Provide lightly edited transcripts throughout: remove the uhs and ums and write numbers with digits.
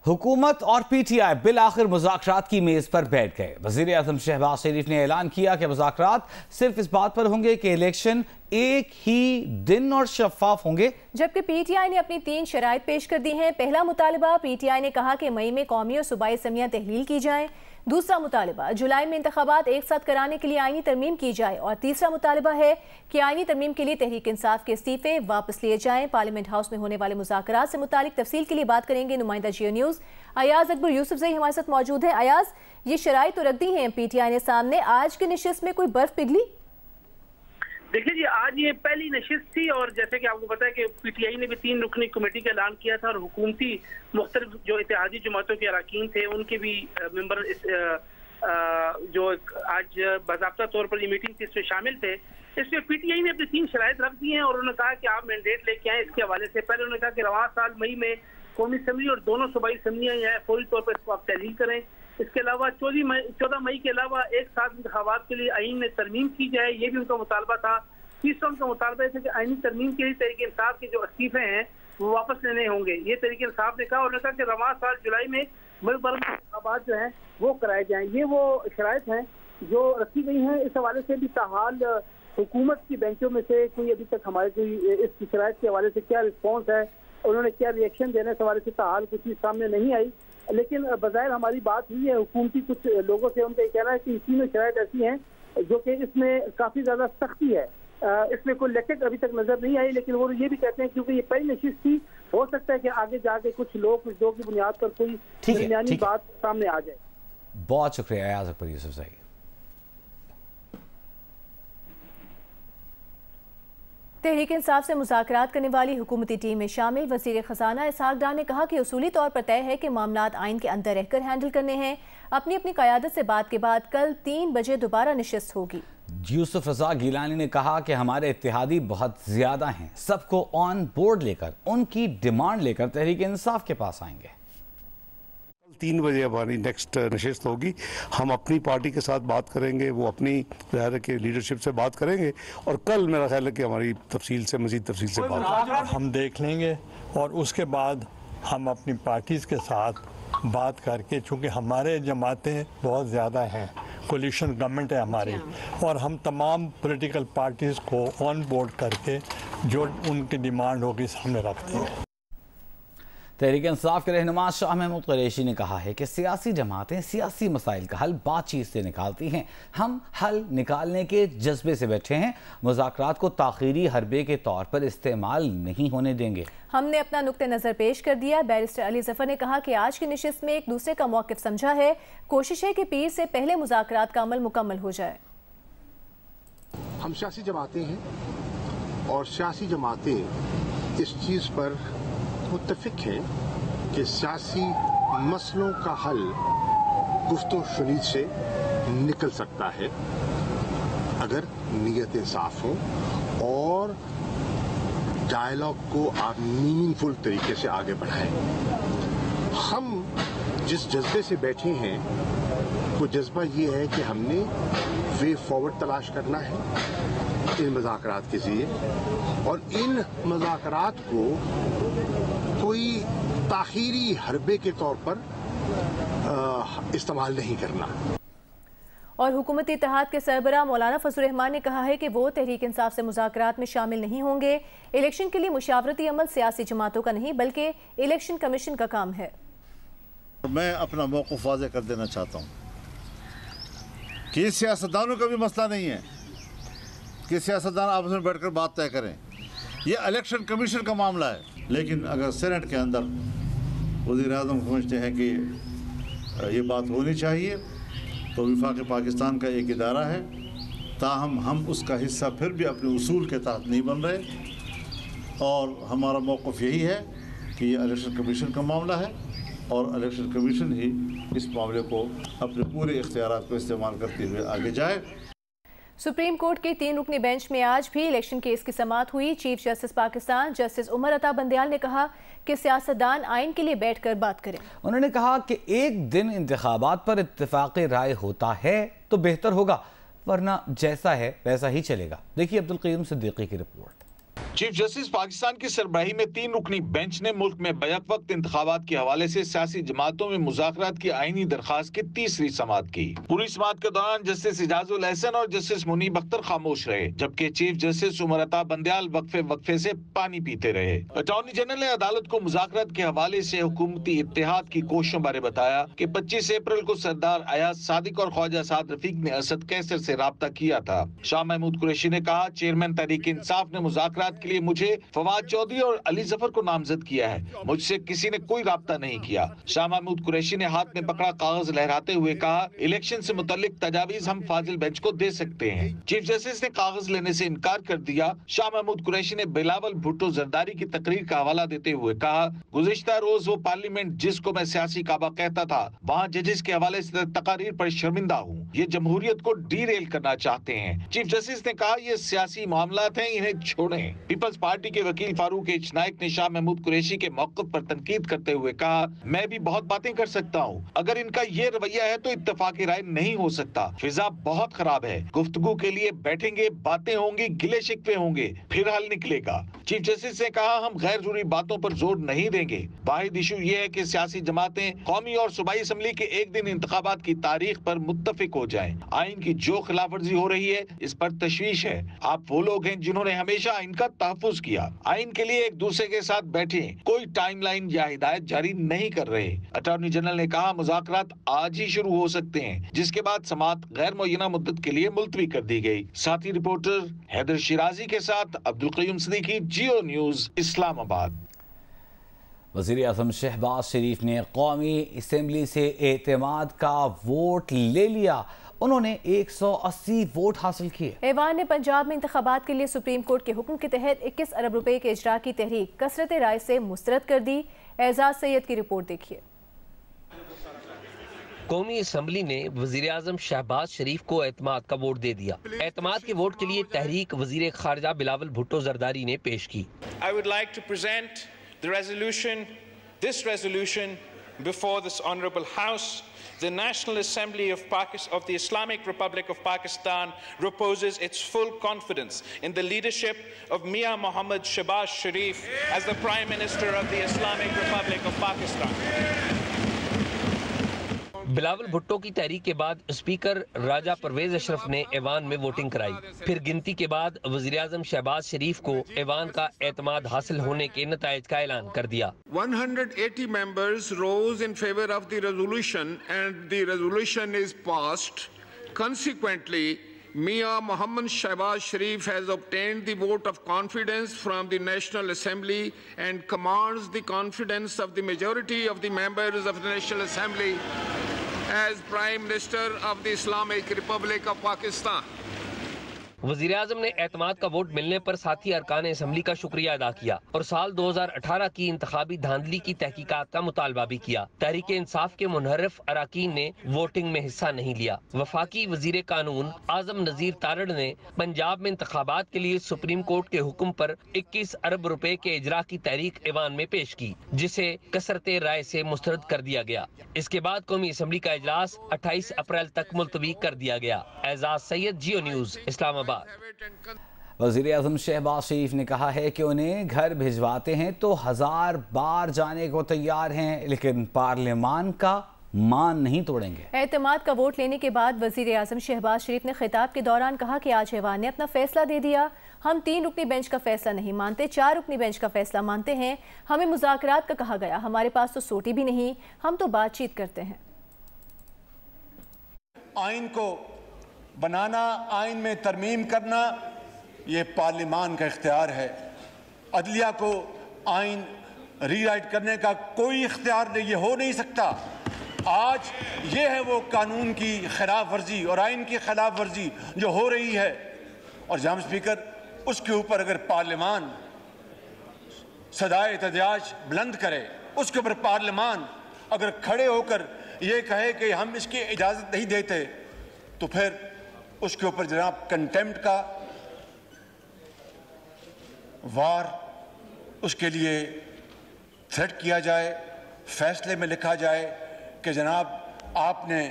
हुकूमत और PTI bill आखिर मुज़ाकरात की मेज पर बैठ गए। वज़ीर आज़म शहबाज शरीफ ने ऐलान किया कि मुज़ाकरात सिर्फ इस बात पर होंगे कि इलेक्शन एक ही दिन और शफाफ होंगे, जबकि पीटीआई ने अपनी 3 शराइत पेश कर दी हैं। पहला मुतालबा, पीटीआई ने कहा कि मई में कौमी और सूबाई असम्बलियां तहलील की जाएं। दूसरा मुतालबा, जुलाई में इंतखाबात एक साथ कराने के लिए आईनी तरमीम की जाए। और तीसरा मुतालबा है कि आईनी तरमीम के लिए तहरीक इंसाफ के इस्तीफे वापस लिए जाएं। पार्लियामेंट हाउस में होने वाले मुज़ाकरात से मुतालिक तफसील के लिए बात करेंगे नुमाइंदा जियो न्यूज़ अयाज अकबर यूसुफजई हमारे साथ मौजूद है। अयाज, ये शराइत तो रख दी हैं पीटीआई ने सामने, आज की नशिस्त में कोई बर्फ पिघली? देखिए जी, आज ये पहली नशिस्त थी और जैसे कि आपको पता है कि पीटीआई ने भी 3 रुकनी कमेटी का ऐलान किया था और हुकूमती मुख्तलिफ जो इत्तेहादी जमातों के अरकान थे उनके भी मेंबर जो आज बाज़ाब्ता तौर पर ये मीटिंग थी इसमें शामिल थे। इसमें पीटीआई ने अपनी 3 शराइत रख दी हैं और उन्होंने कहा कि आप मैंडेट लेके आए। इसके हवाले से पहले उन्होंने कहा कि रवां साल मई में कौमी असम्बली और दोनों सूबाई असम्बलियां फौरी तौर पर इसको आप तहलील करें। इसके अलावा 14 मई के अलावा एक साथ इंतखाबात के लिए आईन में तरमीम की जाए, ये भी उनका मुतालबा था। तीसरा उनका मुतालबा था कि आईनी तरमीम के लिए तहरीक इंसाफ के जो इस्तीफे हैं वो वापस लेने होंगे, ये तहरीक इंसाफ ने कहा। और कहा कि रवां साल जुलाई में मुल्क भर में इंतखाबात जो हैं वो कराए जाएं। ये वो शराइत हैं जो रखी गई हैं। इस हवाले से भी ताहाल हुकूमत की बेंचों में से कोई अभी तक हमारे कोई इस शराइत के हवाले से क्या रिस्पॉन्स है, उन्होंने क्या रिएक्शन देने के हवाले से ताहाल कुछ चीज़ सामने नहीं आई। लेकिन बज़ाहिर हमारी बात हुई है हुकूमती कुछ लोगों से, उनका कहना है कि तीनों शराइत ऐसी हैं जो कि इसमें काफ़ी ज़्यादा सख्ती है। इसमें कोई लेखक अभी तक नजर नहीं आई, लेकिन वो ये भी कहते हैं क्योंकि ये पहली नशिस्त थी, हो सकता है कि आगे जाके कुछ दो की बुनियाद पर कोई दरमियानी बात सामने आ जाए। बहुत शुक्रिया अयाज अकबर यूसुफजई। तहरीक इंसाफ से मुज़ाकरात करने वाली हुकूमती टीम में शामिल वज़ीर ख़ज़ाना इसहाक डार ने कहा कि उसूली तौर पर तय है कि मामलात आइन के अंदर रहकर हैंडल करने हैं। अपनी अपनी क़यादत से बात के बाद कल 3 बजे दोबारा नशिस्त होगी। यूसुफ रज़ा गिलानी ने कहा कि हमारे इत्तेहादी बहुत ज्यादा हैं, सबको ऑन बोर्ड लेकर उनकी डिमांड लेकर तहरीक इंसाफ के पास आएंगे। 3 बजे हमारी नेक्स्ट नशिस्त होगी। हम अपनी पार्टी के साथ बात करेंगे, वो अपनी ज़ाहिर के लीडरशिप से बात करेंगे और कल मेरा ख्याल है कि हमारी मज़ीद तफसील से बात हम देख लेंगे और उसके बाद हम अपनी पार्टीज़ के साथ बात करके, चूँकि हमारे जमातें बहुत ज़्यादा हैं, कोलिशन गवर्नमेंट है हमारी, और हम तमाम पॉलिटिकल पार्टीज़ को ऑन बोर्ड करके जो उनकी डिमांड होगी सामने रखते हैं। तहरीक इंसाफ के रहनुमा शाह महमूद कुरैशी ने कहा है कि सियासी जमातें सियासी मसाइल का हल बातचीत से निकालती हैं। हम हल निकालने के जज्बे से बैठे हैं, मुज़ाकरात को ताख़ीरी हरबे के तौर पर इस्तेमाल नहीं होने देंगे। हमने अपना नुक्ते नज़र पेश कर दिया। बैरिस्टर अली ज़फ़र ने कहा कि आज की नशिस्त में एक दूसरे का मौक़िफ़ समझा है। कोशिश है कि पीर से पहले मुज़ाकरात का अमल मुकम्मल हो जाए। हम सियासी जमातें हैं और सियासी जमातें इस चीज़ पर मुत्तफिक हैं कि सियासी मसलों का हल गुफ्तो शुनीद से निकल सकता है अगर नीयतें साफ हों और डायलॉग को आप मीनिंगफुल तरीके से आगे बढ़ाएं। हम जिस जज्बे से बैठे हैं वो जज्बा ये है कि हमने वे फॉरवर्ड तलाश करना है इन मुज़ाकरात के ज़रिए और इन मुज़ाकरात को कोई ताख़ीरी हरबे के तौर पर इस्तेमाल नहीं करना। और हुकूमती इत्तेहाद के सरबराह मौलाना फजल रहमान ने कहा है कि वो तहरीक इंसाफ से मुज़ाकरात में शामिल नहीं होंगे। इलेक्शन के लिए मुशावरती अमल सियासी जमातों का नहीं बल्कि इलेक्शन कमीशन का काम है। मैं अपना मौक़िफ़ वाज़ेह कर देना चाहता हूँ कि सियासतदानों का भी मसला नहीं है कि सियासतदान आपस में बैठकर बात तय करें, ये इलेक्शन कमीशन का मामला है। लेकिन अगर सेनेट के अंदर वज़ीर आज़म समझते हैं कि ये बात होनी चाहिए तो वफाक़ पाकिस्तान का एक इदारा है, ताहम हम उसका हिस्सा फिर भी अपने उसूल के तहत नहीं बन रहे और हमारा मौक़िफ़ यही है कि ये इलेक्शन कमीशन का मामला है और इलेक्शन कमीशन ही इस मामले को अपने पूरे इख्तियारात को इस्तेमाल करते हुए आगे जाए। सुप्रीम कोर्ट के 3 रुकनी बेंच में आज भी इलेक्शन केस की समाअत हुई। Chief justice Pakistan justice Umar Ata Bandial ने कहा कि सियासतदान आइन के लिए बैठकर बात करें। उन्होंने कहा कि एक दिन इंतखाबात पर इत्तेफाक़ी राय होता है तो बेहतर होगा, वरना जैसा है वैसा ही चलेगा। देखिए अब्दुल क़य्यूम सिद्दीकी की रिपोर्ट। चीफ जस्टिस पाकिस्तान की सरबराही में 3 रुकनी बेंच ने मुल्क में बैक वक्त इंतखाबात के हवाले से सियासी जमातों में मुज़ाकरात की आईनी दरखास्त की तीसरी समाअत की। पूरी समाअत के दौरान जस्टिस इजाजुल एहसन और जस्टिस मुनीब अख्तर खामोश रहे, जबकि चीफ जस्टिस उमर अता बंदयाल वक्फे से पानी पीते रहे। अटॉर्नी जनरल ने अदालत को मुज़ाकरात के हवाले से हुकूमती इत्तेहाद की कोशिशों बारे बताया कि 25 अप्रैल को सरदार अयाज सादिक और ख्वाजा साद रफीक ने असद कैसर से राब्ता किया था। शाह महमूद कुरैशी ने कहा, चेयरमैन तहरीक इंसाफ ने मुज़ाकरात के लिए मुझे फवाद चौधरी और अली जफर को नामजद किया है, मुझसे किसी ने कोई राब्ता नहीं किया। शाह महमूद कुरैशी ने हाथ में पकड़ा कागज लहराते हुए कहा, इलेक्शन से मुतल्लिक तजावीज हम फाजिल बेंच को दे सकते हैं। चीफ जस्टिस ने कागज लेने से इनकार कर दिया। शाह महमूद कुरैशी ने बिलावल भुट्टो जरदारी की तकरीर का हवाला देते हुए कहा, गुज़िश्ता रोज वो पार्लियामेंट जिसको मैं सियासी काबा कहता था, वहाँ जजेस के हवाले से तकारीर पर शर्मिंदा हूँ। ये जमहूरियत को डीरेल करना चाहते हैं। चीफ जस्टिस ने कहा, ये सियासी मामलात हैं, इन्हें छोड़ें। पीपल्स पार्टी के वकील फारूक एच नाइक ने शाह महमूद कुरैशी के मौक़िफ़ पर तनकीद करते हुए कहा, मैं भी बहुत बातें कर सकता हूँ, अगर इनका ये रवैया है तो इत्तेफाक राय नहीं हो सकता। फिजा बहुत खराब है, गुफ्तगू के लिए बैठेंगे, बातें होंगी, गिले शिकवे होंगे, फिर हल निकलेगा। चीफ जस्टिस ने कहा, हम गैर जरूरी बातों पर जोर नहीं देंगे। वाहिद इशू ये है कि सियासी जमातें कौमी और सूबाई असम्बली के एक दिन इंतखाबात की तारीख पर मुत्तफिक हो जाएं। आइन की जो खिलाफ वर्जी हो रही है, इस पर तशवीश है। आप वो लोग हैं जिन्होंने हमेशा आइन का तहफ़्फ़ुज़ किया, आइन के लिए एक दूसरे के साथ बैठे, कोई टाइमलाइन या हिदायत जारी नहीं कर रहे। अटॉर्नी जनरल ने कहा, मुज़ाकरात आज ही शुरू हो सकते हैं, जिसके बाद समाअत गैर मुअय्यना मुद्दत के लिए मुलतवी कर दी गई। साथी रिपोर्टर हैदर शिराजी के साथ अब्दुल क़य्यूम सिद्दीकी, जियो न्यूज़, इस्लामाबाद। वज़ीर आज़म शहबाज शरीफ ने कौमी असम्बली से एतमाद का वोट ले लिया। उन्होंने 180 वोट हासिल किए। ऐवान ने पंजाब में इंतखाबात के लिए सुप्रीम कोर्ट के हुक्म के तहत 21 अरब रुपए के इजरा की तहरीक कसरत राय से मुस्तरद कर दी। एजाज सैयद की रिपोर्ट देखिए। कौमी असम्बली ने वज़ीर आज़म शहबाज शरीफ को एतमाद का वोट दे दिया। एतमाद के वोट के लिए तहरीक वज़ीर खारजा बिलावल भुट्टो जरदारी ने पेश की। I would like to present this resolution before this honourable House. The National Assembly of the Islamic Republic of Pakistan reposes its full confidence in the leadership of Mian Mohammad Shehbaz Sharif as the Prime Minister of the Islamic Republic of Pakistan. Bilawal Bhutto की तहरीक के बाद speaker राजा परवेज अशरफ ने ऐवान में voting कराई। फिर गिनती के बाद वज़ीर आज़म शहबाज शरीफ को ऐवान का एतमाद हासिल होने के नताइज का ऐलान कर दिया। 180 members rose in favor of the resolution and the resolution is passed. Consequently, Mian Mohammad Shehbaz Sharif has obtained the vote of confidence from the National Assembly and commands the confidence of the majority of the members of the National Assembly as Prime Minister of the Islamic Republic of Pakistan. वज़ीर आज़म ने एतमाद का vote मिलने पर साथी अरकान assembly का शुक्रिया अदा किया और साल 2018 की इंतखाबी धांधली की तहकीकात का मुतालबा भी किया। तहरीक इंसाफ के मुनहरफ अराकीन ने वोटिंग में हिस्सा नहीं लिया। वफाकी वज़ीर कानून आज़म नज़ीर तारड़ ने पंजाब में इंतखाबात के लिए सुप्रीम कोर्ट के हुक्म पर 21 अरब रुपए के इजरा की तहरीक ऐवान में पेश की, जिसे कसरत राय से मुस्तरद कर दिया गया। इसके बाद कौमी असम्बली का इजलास 28 अप्रैल तक मुलतवी कर दिया गया। एजाज सैयद, जियो न्यूज़, इस्लामाबाद। वज़ीर आज़म शहबाज शरीफ ने कहा है कि उन्हें घर भिजवाते हैं तो 1000 बार जाने को तैयार हैं, लेकिन पार्लियामान का मान नहीं तोड़ेंगे। एतमाद का वोट लेने के बाद वज़ीर आज़म शहबाज शरीफ ने खिताब के दौरान कहा कि आज ऐवान ने अपना फैसला दे दिया। हम 3 रुकनी बेंच का फैसला नहीं मानते, 4 रुकनी बेंच का फैसला मानते हैं। हमें मुज़ाकरात का कहा गया, हमारे पास तो सोटी भी नहीं, हम तो बातचीत करते हैं। आइन को बनाना, आइन में तरमीम करना, ये पार्लियामान का इख्तियार है। अदलिया को आइन रीराइट करने का कोई इख्तियार नहीं, ये हो नहीं सकता। आज ये है वो कानून की खिलाफ वर्जी और आइन की खिलाफ वर्जी जो हो रही है। और जनाब स्पीकर, उसके ऊपर अगर पार्लियामान सदाए एहतजाज बुलंद करे, उसके ऊपर पार्लियामान अगर खड़े होकर ये कहे कि हम इसकी इजाज़त नहीं देते, तो फिर उसके ऊपर जनाब कंटेम्प्ट का वार उसके लिए थ्रेट किया जाए, फैसले में लिखा जाए कि जनाब आपने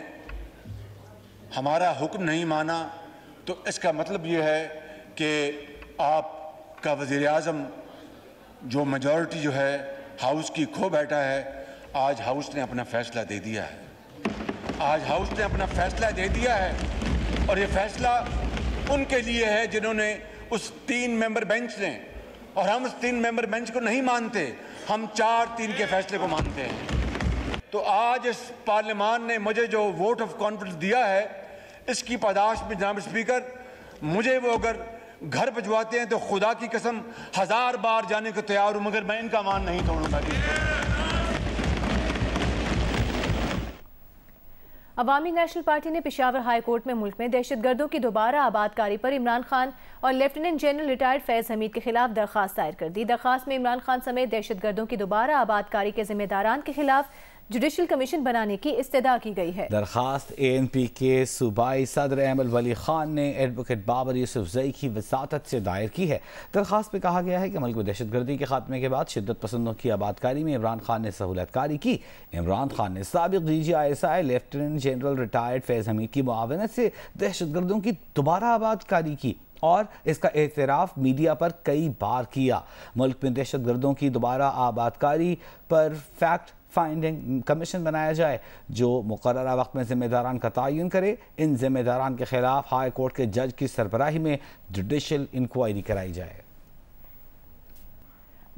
हमारा हुक्म नहीं माना, तो इसका मतलब ये है कि आप का वज़ीर आज़म जो मेजॉरिटी जो है हाउस की खो बैठा है, आज हाउस ने अपना फैसला दे दिया है। आज हाउस ने अपना फैसला दे दिया है और ये फैसला उनके लिए है जिन्होंने उस 3 मेंबर बेंच ने, और हम उस 3 मेंबर बेंच को नहीं मानते, हम 4-3 के फैसले को मानते हैं। तो आज इस पार्लियामान ने मुझे जो वोट ऑफ कॉन्फिडेंस दिया है, इसकी पादाश में जनाब स्पीकर मुझे वो अगर घर भिजवाते हैं तो खुदा की कसम 1000 बार जाने को तैयार हूं, मगर मैं इनका मान नहीं तोड़ूंगा। अवामी नेशनल पार्टी ने पेशावर हाई कोर्ट में मुल्क में दहशतगर्दों की दोबारा आबादकारी पर इमरान खान और lieutenant general retired Faiz Hamid के खिलाफ दरखास्त दायर कर दी। दरखास्त में इमरान खान समेत दहशतगर्दों की दोबारा आबादकारी के जिम्मेदारान के खिलाफ जुडिशल कमीशन बनाने की इस्तदा की गई है। दरखास्त ANP के सूबाई सदर अहमद वली खान ने एडवोकेट बाबर यूसुफजई की वसातत से दायर की है। दरखास्त में कहा गया है कि मुल्क में दहशतगर्दी के खात्मे के बाद शिद्दत पसंदों की आबादकारी में इमरान खान ने सहूलतकारी की। इमरान खान ने साबिक DGISI lieutenant general retired Faiz Hamid की मुआवनत से दहशतगर्दों की दोबारा आबादकारी की और इसका एतराफ़ मीडिया पर कई बार किया। मुल्क में दहशतगर्दों की दोबारा आबादकारी पर फैक्ट फाइंडिंग कमीशन बनाया जाए जो मुकर्ररा वक्त में जिम्मेदारान का तयन करे। इन जिम्मेदारान के खिलाफ हाई कोर्ट के जज की सरबराही में जुडिशल इंक्वायरी कराई जाए।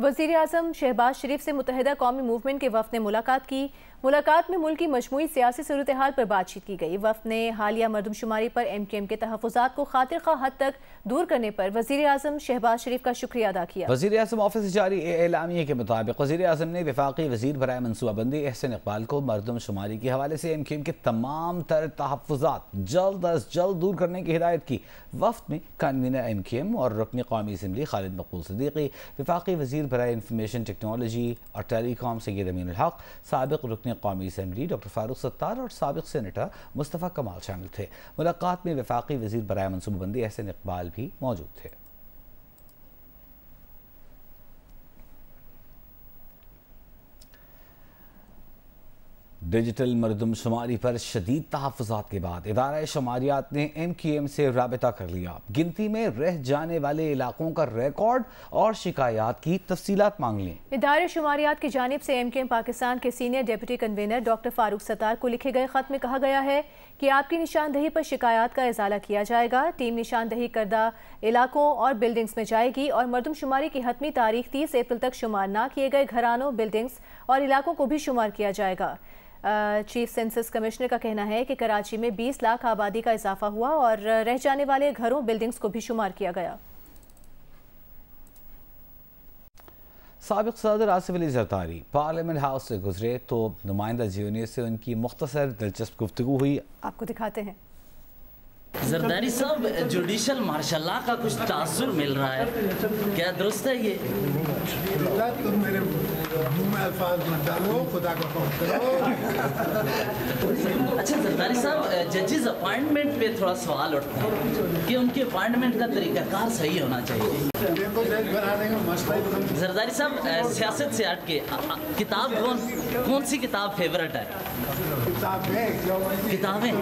वज़ीर आज़म शहबाज शरीफ से मुत्तहिदा कौमी मूवमेंट के वफ़द ने मुलाकात की। मुलाकात में मुल्क की मजमूई सियासी सूरत हाल पर बातचीत की गई। वफ़द ने हालिया मरदमशुमारी पर MKM के तहफ़्फ़ुज़ात को खातिर ख़्वाह हद तक दूर करने पर वज़ीर आज़म शहबाज शरीफ का शुक्रिया अदा किया। वज़ीर आज़म ऑफिस से जारी एलामिया के मुताबिक वज़ीर आज़म ने वफ़ाक़ी वज़ीर बराए मनसूबाबंदी एहसन इक़बाल को मरदमशुमारी के हवाले से MKM के तमाम तर तहफ़्फ़ुज़ात जल्द अज जल्द दूर करने की हिदायत की। वफ़द में कन्वीनर MKM और रुकन कौमी असम्बली खालिद मकबूल सिद्दीकी, वफ़ाक़ी वज़ीर बराए इंफॉर्मेशन टेक्नोलॉजी और टेलीकॉम सैयद अमीन अल हक, साबिक़ रुकन कौमी असम्बली डॉक्टर फारूक सत्तार और साबिक़ सेनेटर मुस्तफ़ा कमाल शामिल थे। मुलाकात में वफ़ाक़ी वज़ीर बराए मनसूबाबंदी एहसन इक़बाल भी मौजूद थे। डिजिटल मरदमशुमारी पर शदीद तहफ़्फ़ुज़ात के बाद इदारा शुमारियात ने MKM से राबिता कर लिया। गिनती में रह जाने वाले इलाकों का रिकॉर्ड और शिकायत की तफसीलात मांग ली। इदारा शुमारियात की जानिब से MKM पाकिस्तान के senior deputy convener doctor Farooq Sattar को लिखे गए ख़त में कहा गया है कि आपकी निशानदही पर शिकायत का इजाला किया जाएगा। टीम निशानदही करदा इलाकों और बिल्डिंग्स में जाएगी और मरदमशुमारी की हतमी तारीख 30 अप्रैल तक शुमार न किए गए घरानों, बिल्डिंग्स और इलाकों को भी शुमार किया जाएगा। चीफ सेंसस कमिश्नर का कहना है कि कराची में 20 लाख आबादी का इजाफा हुआ और रह जाने वाले घरों, बिल्डिंग्स को भी शुमार किया गया। साबिक़ सदर आसिफ अली ज़रदारी पार्लियामेंट हाउस से गुजरे तो नुमाइंदा जूनियर से उनकी मुख्तसर दिलचस्प गुफ्तगू हुई। आपको दिखाते हैं। जरदारी साहब, जुडिशल मार्शल लॉ का कुछ तासुर मिल रहा है, क्या दुरुस्त है ये? तुम मेरे मुंह में अल्फाज मत डालो, खुदा का खौफ करो। अच्छा जरदारी साहब, जजेस अपॉइंटमेंट पे थोड़ा सवाल उठता है कि उनके अपॉइंटमेंट का तरीकाकार सही होना चाहिए। जरदारी साहब, सियासत से हट के किताब कौन सी किताब फेवरेट है? किताबें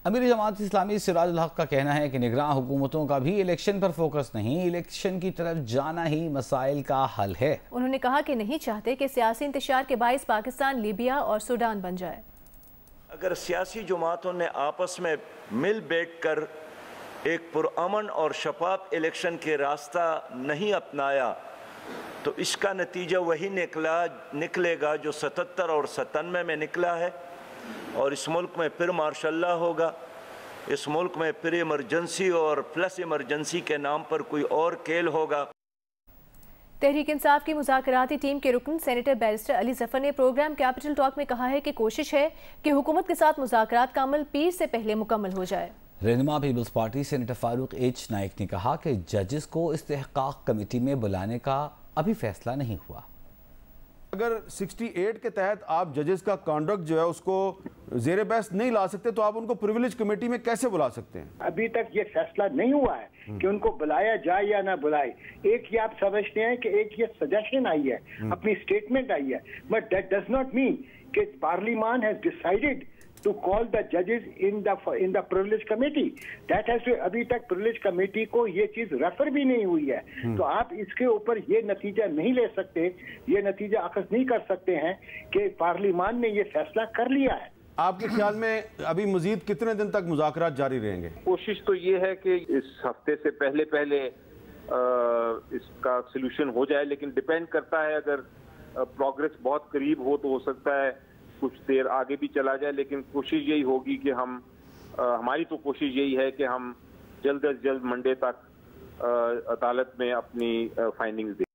अमीर जमात इस्लामी सिराजुल हक का कहना है कि निगरान हुकूमतों का भी इलेक्शन पर फोकस नहीं, इलेक्शन की तरफ जाना ही मसाइल का हल है। उन्होंने कहा कि नहीं चाहते कि सियासी इंतशार के बाइस पाकिस्तान लीबिया और सूडान बन जाए। अगर सियासी जमातों ने आपस में मिल बैठ कर एक पुरअमन और शफाफ इलेक्शन के रास्ता नहीं अपनाया तो इसका नतीजा वही निकलेगा जो 77 और 97 में निकला है, और इस मुल्क में फिर मार्शल लॉ होगा। इस मुल्क में फिर इमरजेंसी और प्लस इमरजेंसी के नाम पर कोई और खेल होगा। तहरीक इंसाफ की मुज़ाकराती टीम के रुकन सेनेटर बैरिस्टर अली जफर ने प्रोग्राम कैपिटल टॉक में कहा है कि कोशिश है कि हुकूमत के साथ मुज़ाकरात का अमल पीर से पहले मुकम्मल हो जाए। रहनुमा Peoples Party senator Farooq H Naek ने कहा कि जजेस को इस्तेहकाक कमेटी में बुलाने का अभी फैसला नहीं हुआ। अगर 68 के तहत आप जजेस का कॉन्डक्ट जो है उसको ज़ेरे बहस नहीं ला सकते तो आप उनको प्रिविलेज कमेटी में कैसे बुला सकते हैं? अभी तक ये फैसला नहीं हुआ है कि उनको बुलाया जाए या ना बुलाए। एक ये आप समझते हैं कि एक ये सजेशन आई है, अपनी स्टेटमेंट आई है, but that does not mean कि parliament has decided to call the judges in the privilege committee. That has to, अभी तक privilege committee को ये चीज रेफर भी नहीं हुई है। तो आप इसके ऊपर ये नतीजा नहीं ले सकते, ये नतीजा अखज़ नहीं कर सकते हैं कि पार्लियामान ने ये फैसला कर लिया है। आपके ख्याल में अभी मजीद कितने दिन तक मुज़ाकरात जारी रहेंगे? कोशिश तो ये है कि इस हफ्ते से पहले इसका सोल्यूशन हो जाए, लेकिन डिपेंड करता है, अगर प्रोग्रेस बहुत करीब हो तो हो सकता है कुछ देर आगे भी चला जाए, लेकिन कोशिश यही होगी कि हम हमारी तो कोशिश यही है कि हम जल्द से जल्द मंडे तक अदालत में अपनी फाइंडिंग्स दें।